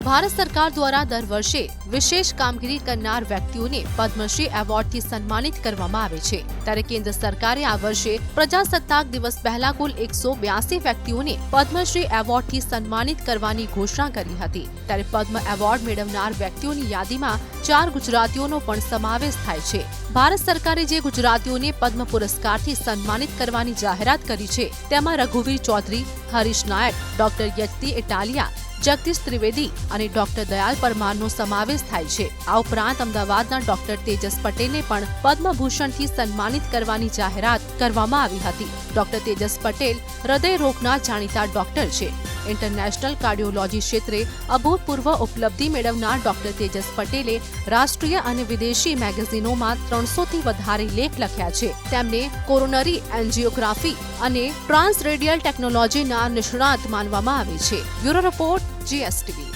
ભારત સરકાર દ્વારા દર વર્ષે વિશેષ કામગીરી કરનાર વ્યક્તિઓને પદ્મશ્રી એવોર્ડથી સન્માનિત કરવામાં આવે છે, ત્યારે કેન્દ્ર સરકારે આ વર્ષે પ્રજાસત્તાક દિવસ પહેલા કુલ 182 વ્યક્તિઓને પદ્મશ્રી એવોર્ડથી સન્માનિત કરવાની ઘોષણા કરી હતી। ત્યારે પદ્મ એવોર્ડ મેળવનાર વ્યક્તિઓની યાદીમાં 4 ગુજરાતીઓનો પણ સમાવેશ થાય છે। ભારત સરકારે જે ગુજરાતીઓને પદ્મ પુરસ્કારથી સન્માનિત કરવાની જાહેરાત કરી છે તેમાં રઘુવીર ચૌધરી, હરીશ નાયક, ડોક્ટર યજ્ઞ ઇટાલિયા, જગદીશ ત્રિવેદી અને ડોક્ટર દયાલ પરમારનો સમાવેશ થાય છે। આ ઉપરાંત અમદાવાદના ડોક્ટર તેજસ પટેલને પણ પદ્મભૂષણથી સન્માનિત કરવાની જાહેરાત કરવામાં આવી હતી। ડોક્ટર તેજસ પટેલ હૃદય રોગના જાણીતા ડોક્ટર છે। ઇન્ટરનેશનલ કાર્ડિયોલોજી ક્ષેત્રે અભૂતપૂર્વ ઉપલબ્ધિ મેળવનાર ડોક્ટર તેજસ પટેલે રાષ્ટ્રીય અને વિદેશી મેગેઝિનોમાં 300થી વધારે લેખ લખ્યા છે। તેમને કોરોનરી એન્જિયોગ્રાફી અને ટ્રાન્સરેડિયલ ટેકનોલોજીના નિષ્ણાત માનવામાં આવે છે। Bureau report GSTV।